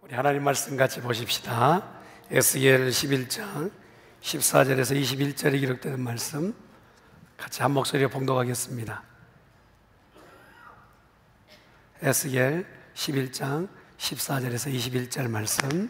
우리 하나님 말씀 같이 보십시다. 에스겔 11장 14절에서 21절에 기록되는 말씀 같이 한 목소리로 봉독하겠습니다. 에스겔 11장 14절에서 21절 말씀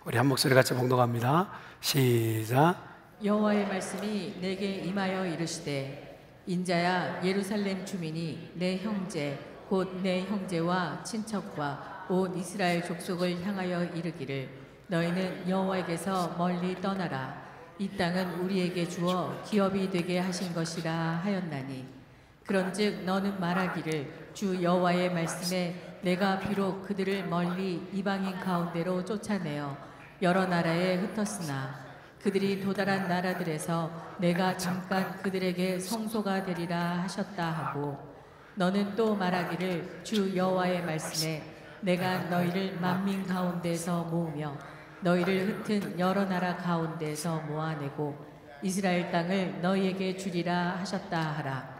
우리 한 목소리 같이 봉독합니다. 시작. 여호와의 말씀이 내게 임하여 이르시되, 인자야, 예루살렘 주민이 내 형제 곧 내 형제와 친척과 온 이스라엘 족속을 향하여 이르기를, 너희는 여호와에게서 멀리 떠나라. 이 땅은 우리에게 주어 기업이 되게 하신 것이라 하였나니, 그런즉 너는 말하기를, 주 여호와의 말씀에 내가 비록 그들을 멀리 이방인 가운데로 쫓아내어 여러 나라에 흩었으나 그들이 도달한 나라들에서 내가 잠깐 그들에게 성소가 되리라 하셨다 하고, 너는 또 말하기를, 주 여호와의 말씀에 내가 너희를 만민 가운데서 모으며 너희를 흩은 여러 나라 가운데서 모아내고 이스라엘 땅을 너희에게 주리라 하셨다 하라.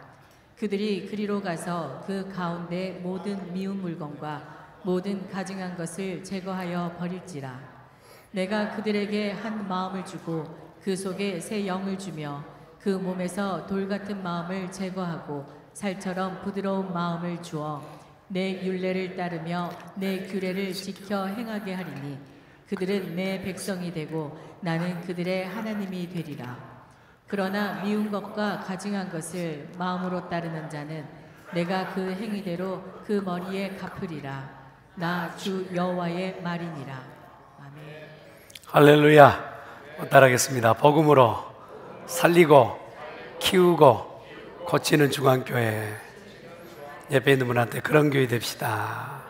그들이 그리로 가서 그 가운데 모든 미운 물건과 모든 가증한 것을 제거하여 버릴지라. 내가 그들에게 한 마음을 주고 그 속에 새 영을 주며 그 몸에서 돌 같은 마음을 제거하고 살처럼 부드러운 마음을 주어 내 율례를 따르며 내 규례를 지켜 행하게 하리니, 그들은 내 백성이 되고 나는 그들의 하나님이 되리라. 그러나 미운 것과 가증한 것을 마음으로 따르는 자는 내가 그 행위대로 그 머리에 갚으리라. 나 주 여호와의 말이니라. 아멘. 할렐루야. 따라하겠습니다. 복음으로 살리고 키우고 고치는 중앙교회. 옆에 있는 분한테 그런 교회 됩시다.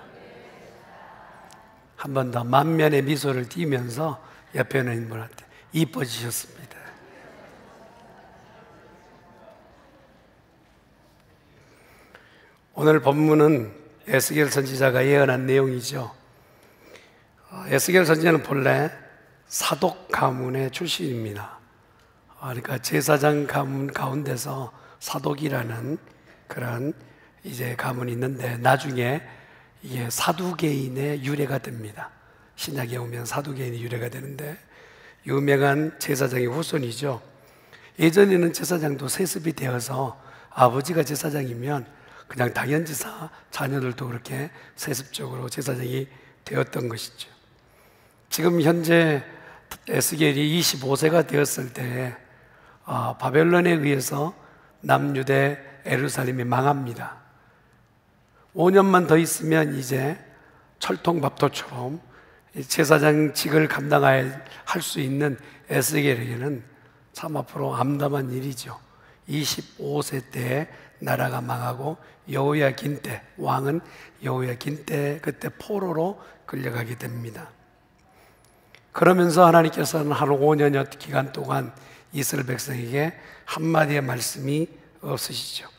한 번 더 만면의 미소를 띄면서 옆에 있는 분한테 이뻐지셨습니다. 오늘 본문은 에스겔 선지자가 예언한 내용이죠. 에스겔 선지자는 본래 사독 가문의 출신입니다. 그러니까 제사장 가문 가운데서 사독이라는 그런 이제 가문이 있는데, 나중에 이게 사두개인의 유래가 됩니다. 신약에 오면 사두개인의 유래가 되는데, 유명한 제사장의 후손이죠. 예전에는 제사장도 세습이 되어서 아버지가 제사장이면 그냥 당연지사 자녀들도 그렇게 세습적으로 제사장이 되었던 것이죠. 지금 현재 에스겔이 25세가 되었을 때 바벨론에 의해서 남유대 예루살렘이 망합니다. 5년만 더 있으면 이제 철통밥토처럼 제사장직을 감당할 수 있는 에스겔에게는 참 앞으로 암담한 일이죠. 25세 때 나라가 망하고 여호야긴 때, 왕은 여호야긴 때 그때 포로로 끌려가게 됩니다. 그러면서 하나님께서는 한 5년여 기간 동안 이스라엘 백성에게 한마디의 말씀이 없으시죠.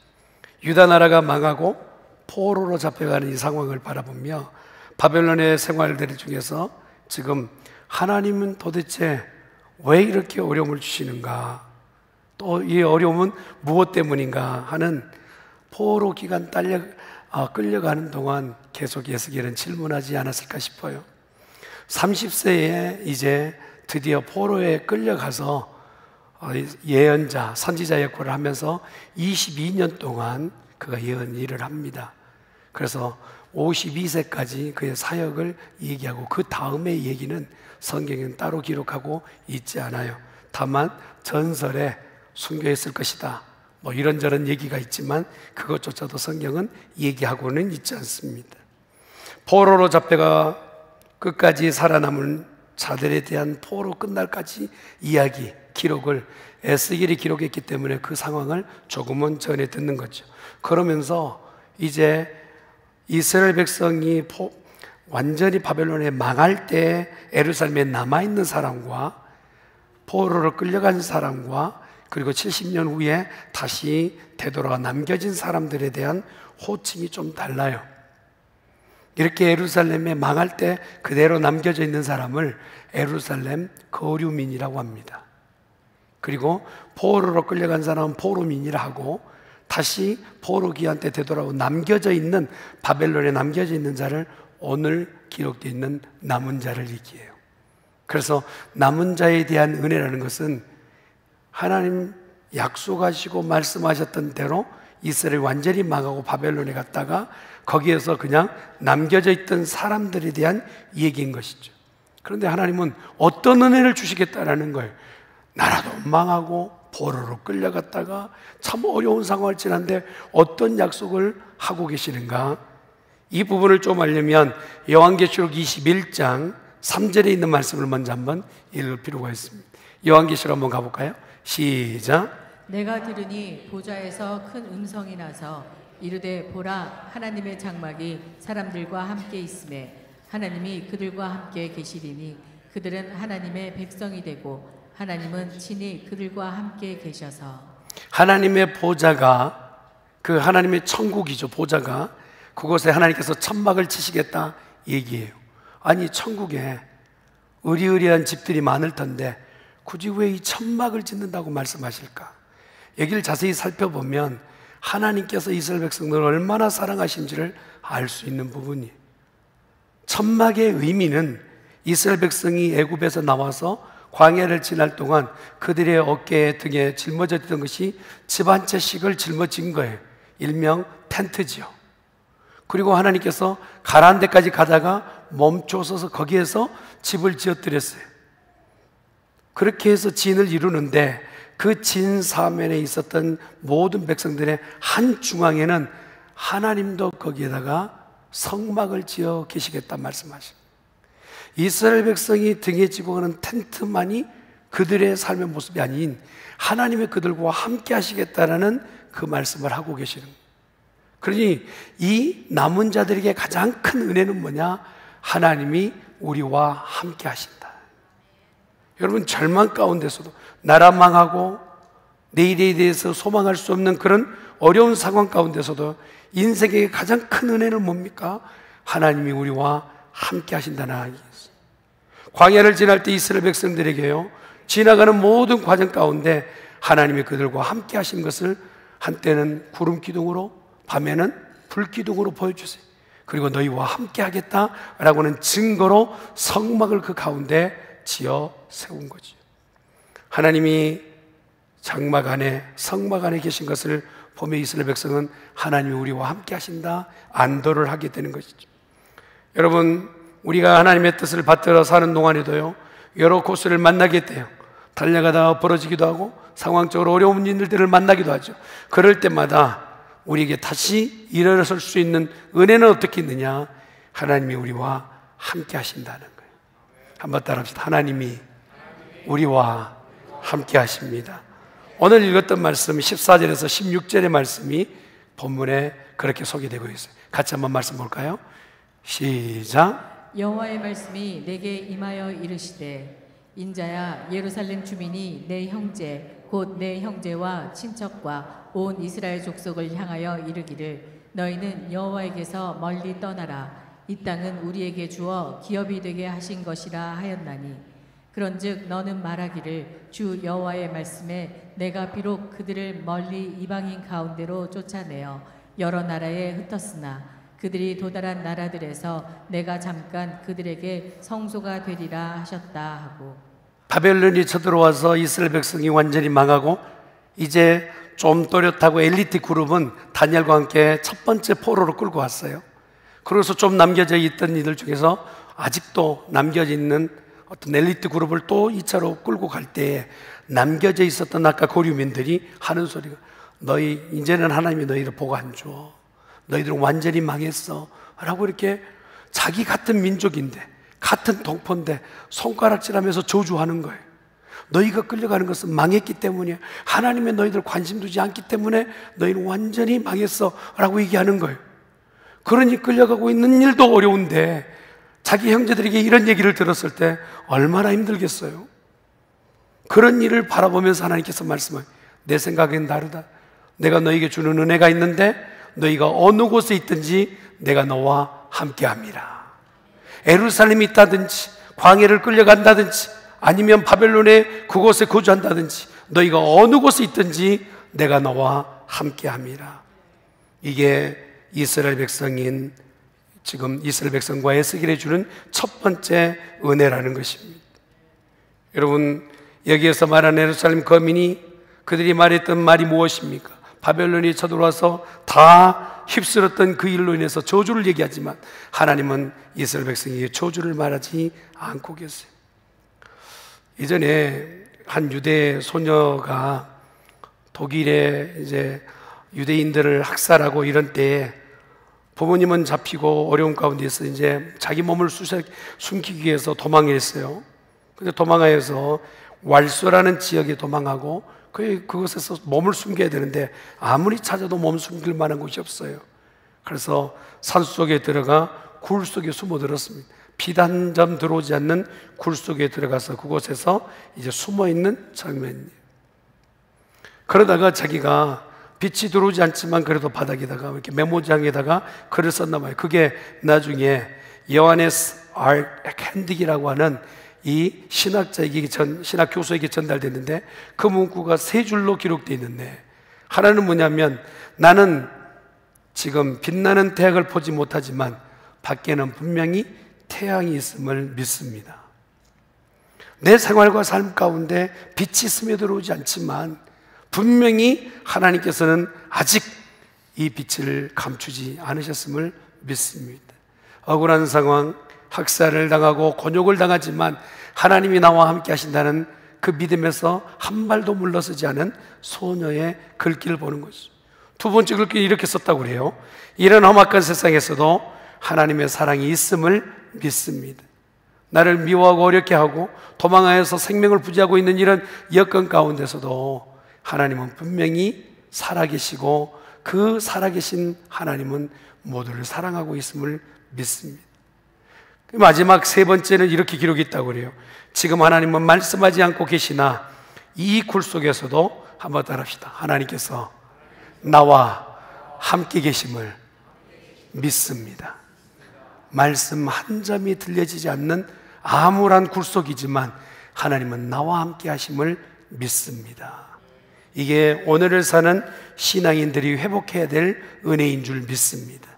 유다 나라가 망하고 포로로 잡혀가는 이 상황을 바라보며 바벨론의 생활들 중에서 지금 하나님은 도대체 왜 이렇게 어려움을 주시는가, 또 이 어려움은 무엇 때문인가 하는 포로 기간 끌려가는 동안 계속 에스겔은 질문하지 않았을까 싶어요. 30세에 이제 드디어 포로에 끌려가서 예언자, 선지자 역할을 하면서 22년 동안 그가 예언 일을 합니다. 그래서 52세까지 그의 사역을 얘기하고 그 다음의 얘기는 성경에는 따로 기록하고 있지 않아요. 다만 전설에 숨겨있을 것이다, 뭐 이런저런 얘기가 있지만 그것조차도 성경은 얘기하고는 있지 않습니다. 포로로 잡혀가 끝까지 살아남은 자들에 대한 포로 끝날까지 이야기, 기록을 에스겔이 기록했기 때문에 그 상황을 조금은 전해 듣는 거죠. 그러면서 이제 이스라엘 백성이 완전히 바벨론에 망할 때 예루살렘에 남아있는 사람과 포로로 끌려간 사람과 그리고 70년 후에 다시 되돌아가 남겨진 사람들에 대한 호칭이 좀 달라요. 이렇게 예루살렘에 망할 때 그대로 남겨져 있는 사람을 예루살렘 거류민이라고 합니다. 그리고 포로로 끌려간 사람은 포로민이라 하고, 다시 포로 귀환 때 되돌아오고 남겨져 있는, 바벨론에 남겨져 있는 자를 오늘 기록되어 있는 남은 자를 얘기해요. 그래서 남은 자에 대한 은혜라는 것은 하나님 약속하시고 말씀하셨던 대로 이스라엘이 완전히 망하고 바벨론에 갔다가 거기에서 그냥 남겨져 있던 사람들에 대한 얘기인 것이죠. 그런데 하나님은 어떤 은혜를 주시겠다라는 거예요. 나라도 망하고 포로로 끌려갔다가 참 어려운 상황을 지났는데 어떤 약속을 하고 계시는가? 이 부분을 좀 알려면 요한계시록 21장 3절에 있는 말씀을 먼저 한번 읽을 필요가 있습니다. 요한계시록 한번 가볼까요? 시작. 내가 들으니 보좌에서 큰 음성이 나서 이르되 보라, 하나님의 장막이 사람들과 함께 있음에 하나님이 그들과 함께 계시리니 그들은 하나님의 백성이 되고 하나님은 친히 그들과 함께 계셔서. 하나님의 보좌가 그 하나님의 천국이죠. 보좌가 그곳에 하나님께서 천막을 치시겠다 얘기해요. 아니 천국에 의리의리한 집들이 많을 텐데 굳이 왜 이 천막을 짓는다고 말씀하실까? 여기를 자세히 살펴보면 하나님께서 이스라엘 백성들을 얼마나 사랑하신지를 알 수 있는 부분이에요. 천막의 의미는 이스라엘 백성이 애굽에서 나와서 광야를 지날 동안 그들의 어깨에 등에 짊어져 있던 것이 집 한 채씩을 짊어진 거예요. 일명 텐트지요. 그리고 하나님께서 가라앉은 데까지 가다가 멈춰서서 거기에서 집을 지어드렸어요. 그렇게 해서 진을 이루는데 그 진 사면에 있었던 모든 백성들의 한 중앙에는 하나님도 거기에다가 성막을 지어 계시겠다 말씀하십니다. 이스라엘 백성이 등에 지고 가는 텐트만이 그들의 삶의 모습이 아닌 하나님의 그들과 함께 하시겠다라는 그 말씀을 하고 계시는 거예요. 그러니 이 남은 자들에게 가장 큰 은혜는 뭐냐? 하나님이 우리와 함께 하신다. 여러분 절망 가운데서도 나라 망하고 내일에 대해서 소망할 수 없는 그런 어려운 상황 가운데서도 인생의 가장 큰 은혜는 뭡니까? 하나님이 우리와 함께 하신다는 얘기였어요. 광야를 지날 때 이스라엘 백성들에게요, 지나가는 모든 과정 가운데 하나님이 그들과 함께 하신 것을 한때는 구름 기둥으로, 밤에는 불 기둥으로 보여주세요. 그리고 너희와 함께 하겠다라고는 증거로 성막을 그 가운데 지어 세운 거죠. 하나님이 장막 안에, 성막 안에 계신 것을 보며 이스라엘 백성은 하나님이 우리와 함께 하신다 안도를 하게 되는 것이죠. 여러분, 우리가 하나님의 뜻을 받들어 사는 동안에도요, 여러 고수를 만나게 돼요. 달려가다가 벌어지기도 하고 상황적으로 어려운 일들을 만나기도 하죠. 그럴 때마다 우리에게 다시 일어설 수 있는 은혜는 어떻게 있느냐? 하나님이 우리와 함께 하신다는 거예요. 한번 따라합시다. 하나님이 우리와 함께 하십니다. 오늘 읽었던 말씀 14절에서 16절의 말씀이 본문에 그렇게 소개되고 있어요. 같이 한번 말씀 볼까요? 시작. 여호와의 말씀이 내게 임하여 이르시되 인자야, 예루살렘 주민이 내 형제 곧 내 형제와 친척과 온 이스라엘 족속을 향하여 이르기를 너희는 여호와에게서 멀리 떠나라. 이 땅은 우리에게 주어 기업이 되게 하신 것이라 하였나니 그런즉 너는 말하기를 주 여호와의 말씀에 내가 비록 그들을 멀리 이방인 가운데로 쫓아내어 여러 나라에 흩었으나 그들이 도달한 나라들에서 내가 잠깐 그들에게 성소가 되리라 하셨다 하고. 바벨론이 쳐들어와서 이스라엘 백성이 완전히 망하고 이제 좀 또렷하고 엘리트 그룹은 다니엘과 함께 첫 번째 포로로 끌고 왔어요. 그래서 좀 남겨져 있던 이들 중에서 아직도 남겨져 있는 어떤 엘리트 그룹을 또 2차로 끌고 갈 때에 남겨져 있었던 아까 고류민들이 하는 소리가 너희 이제는 하나님이 너희를 복 안 줘. 너희들은 완전히 망했어 라고 이렇게 자기 같은 민족인데 같은 동포인데 손가락질하면서 저주하는 거예요. 너희가 끌려가는 것은 망했기 때문이야. 하나님의 너희들 관심 두지 않기 때문에 너희는 완전히 망했어 라고 얘기하는 거예요. 그러니 끌려가고 있는 일도 어려운데 자기 형제들에게 이런 얘기를 들었을 때 얼마나 힘들겠어요. 그런 일을 바라보면서 하나님께서 말씀하세요. 내 생각엔 다르다. 내가 너희에게 주는 은혜가 있는데 너희가 어느 곳에 있든지 내가 너와 함께합니다. 예루살렘에 있다든지 광야를 끌려간다든지 아니면 바벨론의 그곳에 거주한다든지 너희가 어느 곳에 있든지 내가 너와 함께합니다. 이게 이스라엘 백성인 지금 이스라엘 백성과 에스겔에 주는 첫 번째 은혜라는 것입니다. 여러분, 여기에서 말하는 예루살렘 거민이 그들이 말했던 말이 무엇입니까? 바벨론이 쳐들어와서 다 휩쓸었던 그 일로 인해서 저주를 얘기하지만 하나님은 이스라엘 백성에게 저주를 말하지 않고 계세요. 예전에 한 유대 소녀가 독일에 이제 유대인들을 학살하고 이런 때에 부모님은 잡히고 어려운 가운데서 이제 자기 몸을 숨기기 위해서 도망했어요. 근데 도망하여서 왈소라는 지역에 도망하고 그곳에서 몸을 숨겨야 되는데 아무리 찾아도 몸 숨길 만한 곳이 없어요. 그래서 산속에 들어가 굴 속에 숨어들었습니다. 빛 한 점 들어오지 않는 굴 속에 들어가서 그곳에서 이제 숨어있는 장면이에요. 그러다가 자기가 빛이 들어오지 않지만 그래도 바닥에다가 이렇게 메모장에다가 글을 썼나 봐요. 그게 나중에 요하네스 R. 캔딕이라고 하는 이 신학자에게 신학 교수에게 전달됐는데 그 문구가 세 줄로 기록되어 있는데 하나는 뭐냐면 나는 지금 빛나는 태양을 보지 못하지만 밖에는 분명히 태양이 있음을 믿습니다. 내 생활과 삶 가운데 빛이 스며들어오지 않지만 분명히 하나님께서는 아직 이 빛을 감추지 않으셨음을 믿습니다. 억울한 상황, 학살을 당하고 곤욕을 당하지만 하나님이 나와 함께 하신다는 그 믿음에서 한 발도 물러서지 않은 소녀의 글귀를 보는 것이죠. 두 번째 글귀는 이렇게 썼다고 그래요. 이런 험악한 세상에서도 하나님의 사랑이 있음을 믿습니다. 나를 미워하고 어렵게 하고 도망하여서 생명을 부지하고 있는 이런 여건 가운데서도 하나님은 분명히 살아계시고 그 살아계신 하나님은 모두를 사랑하고 있음을 믿습니다. 마지막 세 번째는 이렇게 기록이 있다고 그래요. 지금 하나님은 말씀하지 않고 계시나 이 굴 속에서도 한번 따라합시다. 하나님께서 나와 함께 계심을 믿습니다. 말씀 한 점이 들려지지 않는 암울한 굴 속이지만 하나님은 나와 함께 하심을 믿습니다. 이게 오늘을 사는 신앙인들이 회복해야 될 은혜인 줄 믿습니다.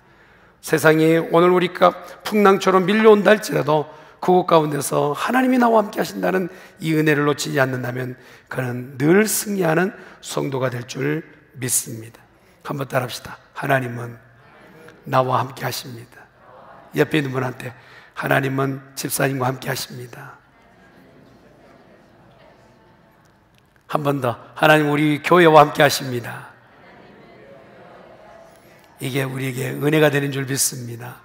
세상이 오늘 우리가 풍랑처럼 밀려온다 할지라도 그곳 가운데서 하나님이 나와 함께 하신다는 이 은혜를 놓치지 않는다면 그는 늘 승리하는 성도가 될 줄 믿습니다. 한번 따라합시다. 하나님은 나와 함께 하십니다. 옆에 있는 분한테 하나님은 집사님과 함께 하십니다. 한 번 더, 하나님 우리 교회와 함께 하십니다. 이게 우리에게 은혜가 되는 줄 믿습니다.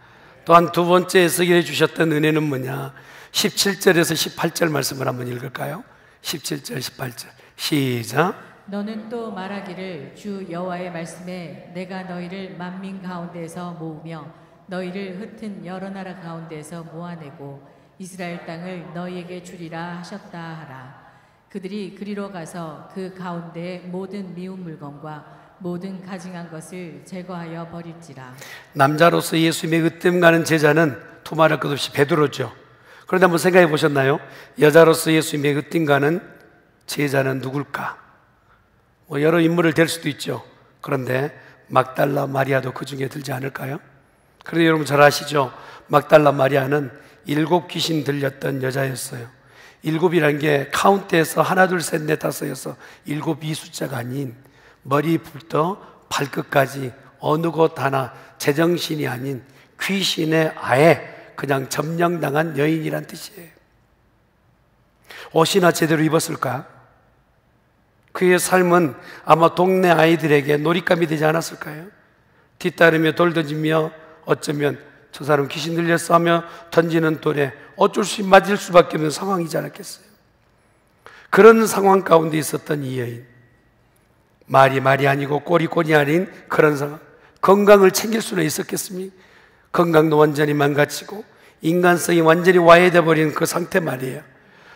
또한 두 번째 에스겔에 주셨던 은혜는 뭐냐? 17절에서 18절 말씀을 한번 읽을까요? 17절, 18절 시작. 너는 또 말하기를 주 여호와의 말씀에 내가 너희를 만민 가운데서 모으며 너희를 흩은 여러 나라 가운데서 모아내고 이스라엘 땅을 너희에게 주리라 하셨다 하라. 그들이 그리로 가서 그 가운데의 모든 미운 물건과 모든 가증한 것을 제거하여 버릴지라. 남자로서 예수님의 으뜸 가는 제자는 두말할 것 없이 베드로죠. 그런데 한번 생각해 보셨나요? 여자로서 예수님의 으뜸 가는 제자는 누굴까? 여러 인물을 댈 수도 있죠. 그런데 막달라 마리아도 그 중에 들지 않을까요? 그런데 여러분 잘 아시죠? 막달라 마리아는 7 귀신 들렸던 여자였어요. 7이라는 게 카운트에서 하나 둘 셋 넷 다섯여서 7이 숫자가 아닌 머리부터 발끝까지 어느 곳 하나 제정신이 아닌 귀신의 아예 그냥 점령당한 여인이란 뜻이에요. 옷이나 제대로 입었을까? 그의 삶은 아마 동네 아이들에게 놀잇감이 되지 않았을까요? 뒤따르며 돌 던지며 어쩌면 저 사람 귀신 들렸어 하며 던지는 돌에 어쩔 수 없이 맞을 수밖에 없는 상황이지 않았겠어요? 그런 상황 가운데 있었던 이 여인, 말이 아니고 꼴이 아닌 그런 상황, 건강을 챙길 수는 있었겠습니까? 건강도 완전히 망가지고 인간성이 완전히 와해돼 버린 그 상태 말이에요.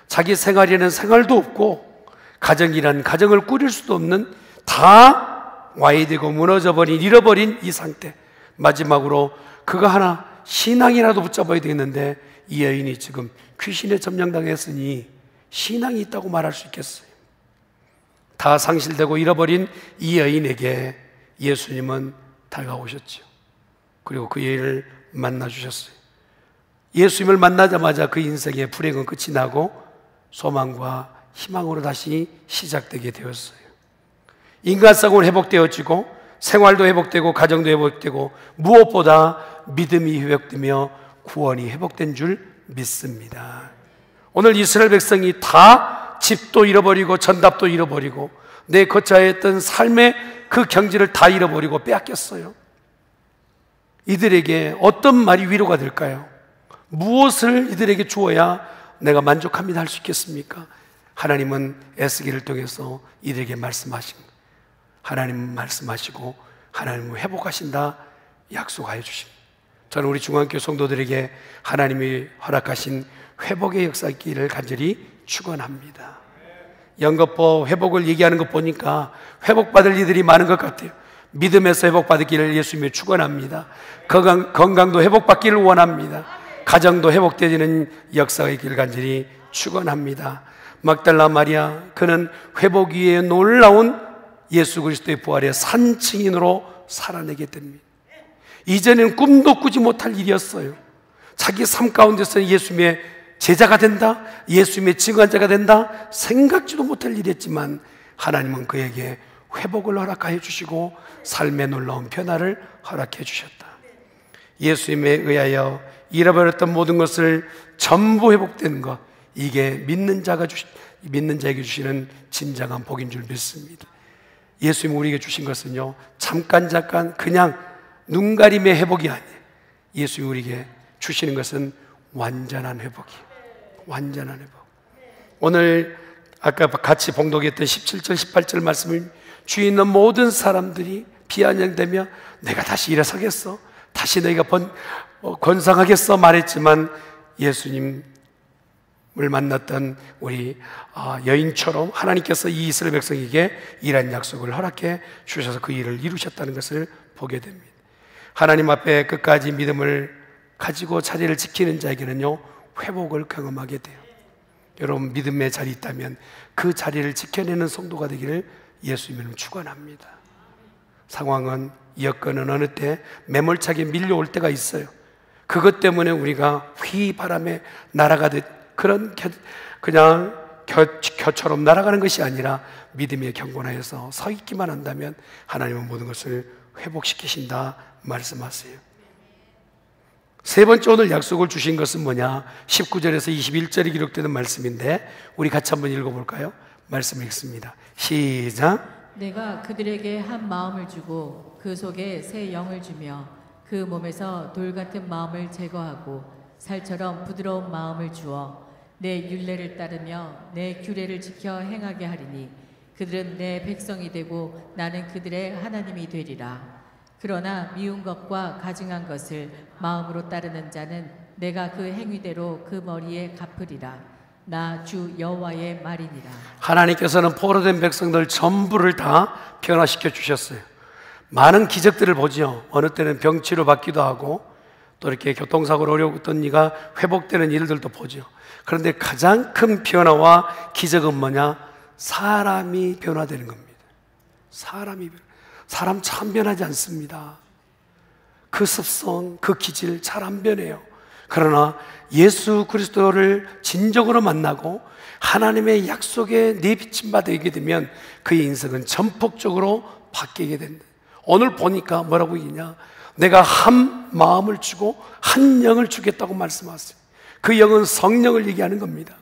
자기 생활에는 생활도 없고 가정이란 가정을 꾸릴 수도 없는 다 와해되고 무너져버린 잃어버린 이 상태. 마지막으로 그거 하나 신앙이라도 붙잡아야 되겠는데 이 여인이 지금 귀신에 점령당했으니 신앙이 있다고 말할 수 있겠어요? 다 상실되고 잃어버린 이 여인에게 예수님은 다가오셨죠. 그리고 그 여인을 만나 주셨어요. 예수님을 만나자마자 그 인생의 불행은 끝이 나고 소망과 희망으로 다시 시작되게 되었어요. 인간성은 회복되어지고 생활도 회복되고 가정도 회복되고 무엇보다 믿음이 회복되며 구원이 회복된 줄 믿습니다. 오늘 이스라엘 백성이 다 집도 잃어버리고 전답도 잃어버리고 내 거처했던 삶의 그 경지를 다 잃어버리고 빼앗겼어요. 이들에게 어떤 말이 위로가 될까요? 무엇을 이들에게 주어야 내가 만족합니다 할 수 있겠습니까? 하나님은 에스겔을 통해서 이들에게 말씀하신 거예요. 하나님은 말씀하시고 하나님은 회복하신다 약속하여 주십니다. 저는 우리 중앙교회 성도들에게 하나님이 허락하신 회복의 역사 있기를 간절히 축원합니다. 영겁보 회복을 얘기하는 것 보니까 회복받을 이들이 많은 것 같아요. 믿음에서 회복받기를 예수님이 축원합니다. 건강도 회복받기를 원합니다. 가정도 회복되는 역사가 있기를 간절히 축원합니다. 막달라 마리아, 그는 회복 위에 놀라운 예수 그리스도의 부활의 산증인으로 살아내게 됩니다. 이전에는 꿈도 꾸지 못할 일이었어요. 자기 삶 가운데서 예수님의 제자가 된다, 예수님의 증언자가 된다 생각지도 못할 일이었지만 하나님은 그에게 회복을 허락하여 주시고 삶의 놀라운 변화를 허락해 주셨다. 예수님에 의하여 잃어버렸던 모든 것을 전부 회복되는 것, 이게 믿는 자에게 주시는 진정한 복인 줄 믿습니다. 예수님이 우리에게 주신 것은요, 잠깐 그냥 눈가림의 회복이 아니에요. 예수님이 우리에게 주시는 것은 완전한 회복이에요. 완전한 회복. 오늘 아까 같이 봉독했던 17절 18절 말씀을 주위에 있는 모든 사람들이 비아냥대며 내가 다시 일어서겠어, 다시 너희가 권상하겠어 말했지만 예수님을 만났던 우리 여인처럼 하나님께서 이 이스라엘 백성에게 이란 약속을 허락해 주셔서 그 일을 이루셨다는 것을 보게 됩니다. 하나님 앞에 끝까지 믿음을 가지고 자리를 지키는 자에게는요, 회복을 경험하게 돼요. 여러분 믿음의 자리 있다면 그 자리를 지켜내는 성도가 되기를 예수님은 축원합니다. 상황은 여건은 어느 때 매몰차게 밀려올 때가 있어요. 그것 때문에 우리가 휘바람에 날아가듯 그냥 겨처럼 날아가는 것이 아니라 믿음의 경건하여서 서 있기만 한다면 하나님은 모든 것을 회복시키신다 말씀하세요. 세 번째 오늘 약속을 주신 것은 뭐냐? 19절에서 21절에 기록되는 말씀인데 우리 같이 한번 읽어볼까요? 말씀 읽습니다. 시작. 내가 그들에게 한 마음을 주고 그 속에 새 영을 주며 그 몸에서 돌 같은 마음을 제거하고 살처럼 부드러운 마음을 주어 내 율례를 따르며 내 규례를 지켜 행하게 하리니 그들은 내 백성이 되고 나는 그들의 하나님이 되리라. 그러나 미운 것과 가증한 것을 마음으로 따르는 자는 내가 그 행위대로 그 머리에 갚으리라. 나 주 여호와의 말이니라. 하나님께서는 포로된 백성들 전부를 다 변화시켜 주셨어요. 많은 기적들을 보죠. 어느 때는 병치료 받기도 하고 또 이렇게 교통사고로 어려웠던 이가 회복되는 일들도 보죠. 그런데 가장 큰 변화와 기적은 뭐냐? 사람이 변화되는 겁니다. 사람 참 변하지 않습니다. 그 습성, 그 기질 잘 안 변해요. 그러나 예수 그리스도를 진정으로 만나고 하나님의 약속에 내비침 받게 되면 그의 인생은 전폭적으로 바뀌게 된다. 오늘 보니까 뭐라고 얘기냐? 내가 한 마음을 주고 한 영을 주겠다고 말씀하세요. 그 영은 성령을 얘기하는 겁니다.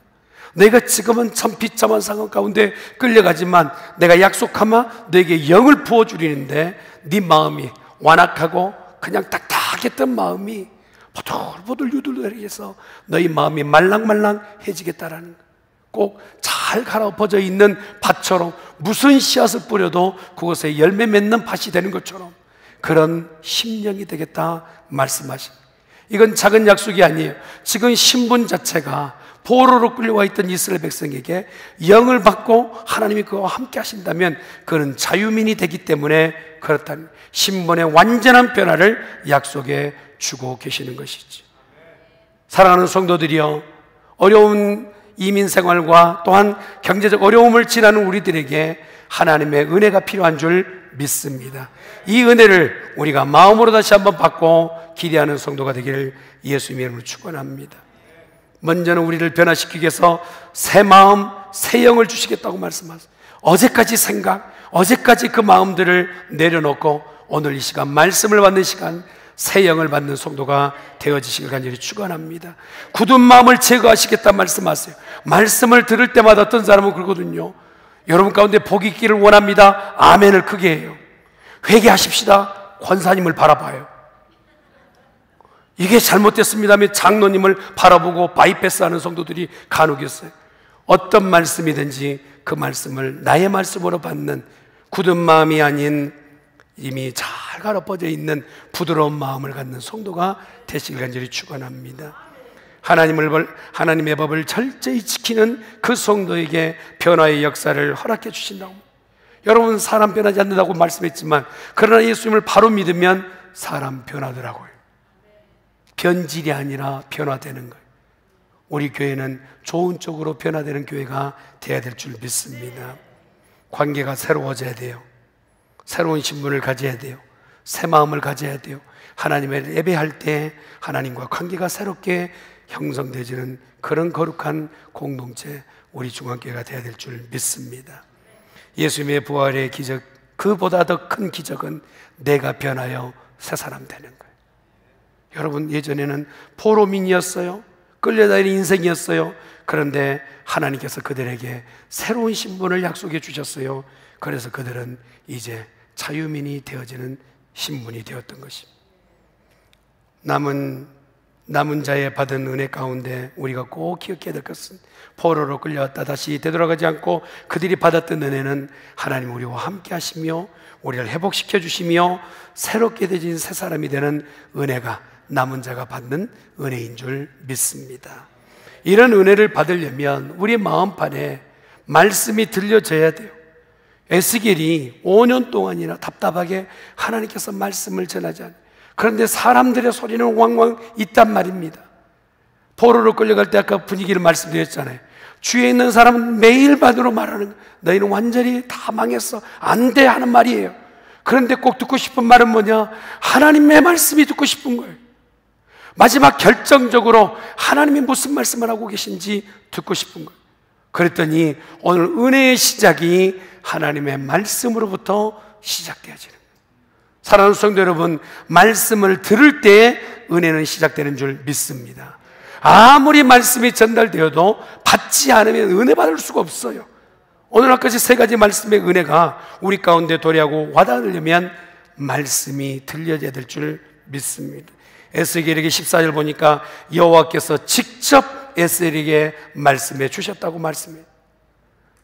내가 지금은 참 비참한 상황 가운데 끌려가지만 내가 약속하마 너에게 영을 부어주리는데 네 마음이 완악하고 그냥 딱딱했던 마음이 보들보들 유들거리해서 너희 마음이 말랑말랑해지겠다라는 거. 꼭 잘 갈아엎어져 있는 밭처럼 무슨 씨앗을 뿌려도 그곳에 열매 맺는 밭이 되는 것처럼 그런 심령이 되겠다 말씀하십니다. 이건 작은 약속이 아니에요. 지금 신분 자체가 포로로 끌려와 있던 이스라엘 백성에게 영을 받고 하나님이 그와 함께 하신다면 그는 자유민이 되기 때문에 그렇다는 신분의 완전한 변화를 약속해 주고 계시는 것이지. 사랑하는 성도들이여, 어려운 이민 생활과 또한 경제적 어려움을 지나는 우리들에게 하나님의 은혜가 필요한 줄 믿습니다. 이 은혜를 우리가 마음으로 다시 한번 받고 기대하는 성도가 되기를 예수님의 이름으로 축원합니다. 먼저는 우리를 변화시키기 위해서 새 마음, 새 영을 주시겠다고 말씀하세요. 어제까지 생각, 어제까지 그 마음들을 내려놓고 오늘 이 시간 말씀을 받는 시간, 새 영을 받는 성도가 되어지시길 간절히 축원합니다. 굳은 마음을 제거하시겠다 말씀하세요. 말씀을 들을 때마다 어떤 사람은 그러거든요. 여러분 가운데 복이 있기를 원합니다. 아멘을 크게 해요. 회개하십시다. 권사님을 바라봐요. 이게 잘못됐습니다며 장로님을 바라보고 바이패스하는 성도들이 간혹 있어요. 어떤 말씀이든지 그 말씀을 나의 말씀으로 받는 굳은 마음이 아닌 이미 잘 갈아엎어져 있는 부드러운 마음을 갖는 성도가 되시길 간절히 축원합니다. 하나님의 법을 철저히 지키는 그 성도에게 변화의 역사를 허락해 주신다고. 여러분, 사람 변하지 않는다고 말씀했지만 그러나 예수님을 바로 믿으면 사람 변하더라고요. 변질이 아니라 변화되는 거예요. 우리 교회는 좋은 쪽으로 변화되는 교회가 되어야 될 줄 믿습니다. 관계가 새로워져야 돼요. 새로운 신분을 가져야 돼요. 새 마음을 가져야 돼요. 하나님을 예배할 때 하나님과 관계가 새롭게 형성되지는 그런 거룩한 공동체, 우리 중앙교회가 되어야 될 줄 믿습니다. 예수님의 부활의 기적, 그보다 더 큰 기적은 내가 변하여 새 사람 되는 거예요. 여러분, 예전에는 포로민이었어요. 끌려다니는 인생이었어요. 그런데 하나님께서 그들에게 새로운 신분을 약속해 주셨어요. 그래서 그들은 이제 자유민이 되어지는 신분이 되었던 것입니다. 남은 자의 받은 은혜 가운데 우리가 꼭 기억해야 될 것은 포로로 끌려왔다 다시 되돌아가지 않고 그들이 받았던 은혜는 하나님 우리와 함께 하시며 우리를 회복시켜 주시며 새롭게 되진 새 사람이 되는 은혜가 남은 자가 받는 은혜인 줄 믿습니다. 이런 은혜를 받으려면 우리 마음판에 말씀이 들려져야 돼요. 에스겔이 5년 동안이나 답답하게 하나님께서 말씀을 전하지 않아요. 그런데 사람들의 소리는 왕왕 있단 말입니다. 포로로 끌려갈 때 아까 분위기를 말씀드렸잖아요. 주위에 있는 사람은 매일 반으로 말하는 거예요. 너희는 완전히 다 망했어, 안 돼 하는 말이에요. 그런데 꼭 듣고 싶은 말은 뭐냐? 하나님의 말씀이 듣고 싶은 거예요. 마지막 결정적으로 하나님이 무슨 말씀을 하고 계신지 듣고 싶은 거예요. 그랬더니 오늘 은혜의 시작이 하나님의 말씀으로부터 시작되어지는 거예요. 사랑하는 성도 여러분, 말씀을 들을 때 은혜는 시작되는 줄 믿습니다. 아무리 말씀이 전달되어도 받지 않으면 은혜 받을 수가 없어요. 오늘날까지 세 가지 말씀의 은혜가 우리 가운데 도래하고 와닿으려면 말씀이 들려져야 될 줄 믿습니다. 에스겔에게 14절 보니까 여호와께서 직접 에스겔에게 말씀해 주셨다고 말씀해요.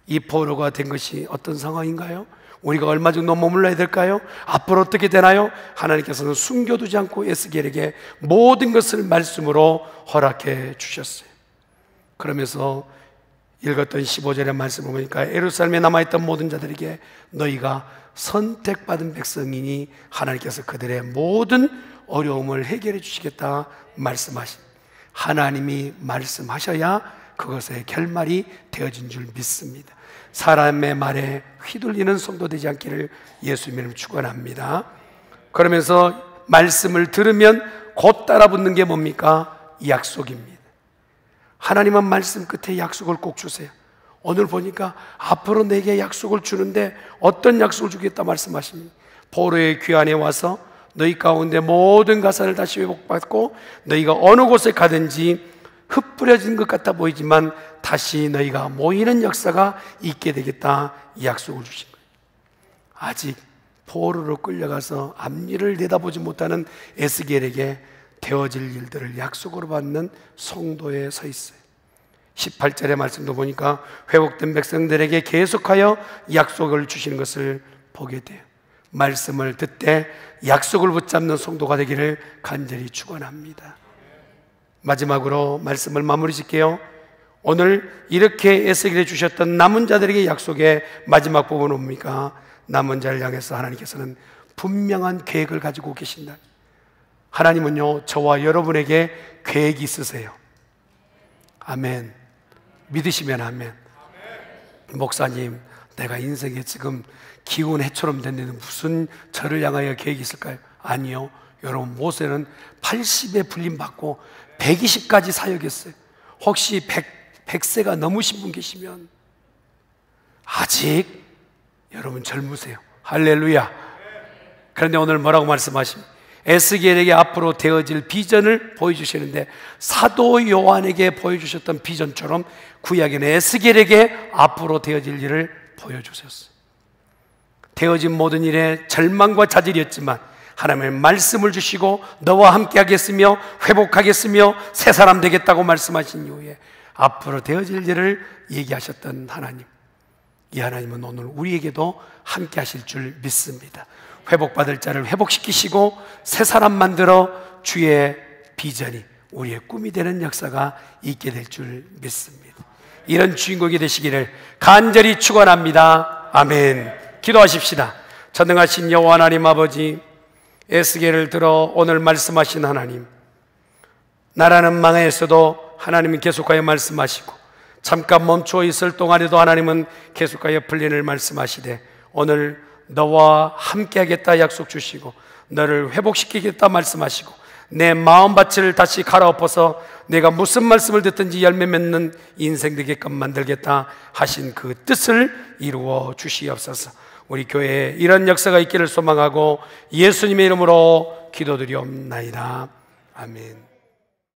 이 포로가 된 것이 어떤 상황인가요? 우리가 얼마 정도 머물러야 될까요? 앞으로 어떻게 되나요? 하나님께서는 숨겨두지 않고 에스겔에게 모든 것을 말씀으로 허락해 주셨어요. 그러면서 읽었던 15절의 말씀을 보니까 예루살렘에 남아있던 모든 자들에게 너희가 선택받은 백성이니 하나님께서 그들의 모든 어려움을 해결해 주시겠다 말씀하신, 하나님이 말씀하셔야 그것의 결말이 되어진 줄 믿습니다. 사람의 말에 휘둘리는 성도 되지 않기를 예수님의 이름으로 축원합니다. 그러면서 말씀을 들으면 곧 따라붙는 게 뭡니까? 약속입니다. 하나님은 말씀 끝에 약속을 꼭 주세요. 오늘 보니까 앞으로 내게 약속을 주는데 어떤 약속을 주겠다 말씀하십니다. 포로의 귀 안에 와서 너희 가운데 모든 가사를 다시 회복받고 너희가 어느 곳에 가든지 흩뿌려진 것 같아 보이지만 다시 너희가 모이는 역사가 있게 되겠다 약속을 주신 거예요. 아직 포로로 끌려가서 앞일을 내다보지 못하는 에스겔에게 되어질 일들을 약속으로 받는 성도에 서 있어요. 18절의 말씀도 보니까 회복된 백성들에게 계속하여 약속을 주시는 것을 보게 돼요. 말씀을 듣되 약속을 붙잡는 성도가 되기를 간절히 축원합니다. 마지막으로 말씀을 마무리 짓게요. 오늘 이렇게 에스겔에 주셨던 남은 자들에게 약속의 마지막 부분은 뭡니까? 남은 자를 향해서 하나님께서는 분명한 계획을 가지고 계신다. 하나님은요, 저와 여러분에게 계획이 있으세요. 아멘. 믿으시면 아멘. 목사님, 내가 인생에 지금 기운 해처럼 됐는데 무슨 저를 향하여 계획이 있을까요? 아니요, 여러분, 모세는 80에 불림받고 120까지 사역했어요. 혹시 100세가 넘으신 분 계시면 아직 여러분 젊으세요. 할렐루야. 그런데 오늘 뭐라고 말씀하십니까? 에스겔에게 앞으로 되어질 비전을 보여주시는데, 사도 요한에게 보여주셨던 비전처럼 구약에는 에스겔에게 앞으로 되어질 일을 보여주셨어요. 되어진 모든 일에 절망과 좌절이었지만 하나님의 말씀을 주시고 너와 함께 하겠으며 회복하겠으며 새 사람 되겠다고 말씀하신 이후에 앞으로 되어질 일을 얘기하셨던 하나님, 이 하나님은 오늘 우리에게도 함께 하실 줄 믿습니다. 회복받을 자를 회복시키시고 새 사람 만들어 주의 비전이 우리의 꿈이 되는 역사가 있게 될 줄 믿습니다. 이런 주인공이 되시기를 간절히 축원합니다. 아멘. 기도하십시다. 전능하신 여호와 하나님 아버지, 에스겔을 들어 오늘 말씀하신 하나님, 나라는 망하였어도 하나님은 계속하여 말씀하시고 잠깐 멈추어 있을 동안에도 하나님은 계속하여 불린을 말씀하시되 오늘 너와 함께 하겠다 약속 주시고 너를 회복시키겠다 말씀하시고 내 마음밭을 다시 갈아엎어서 내가 무슨 말씀을 듣든지 열매 맺는 인생 되게끔 만들겠다 하신 그 뜻을 이루어 주시옵소서. 우리 교회에 이런 역사가 있기를 소망하고 예수님의 이름으로 기도드리옵나이다. 아멘.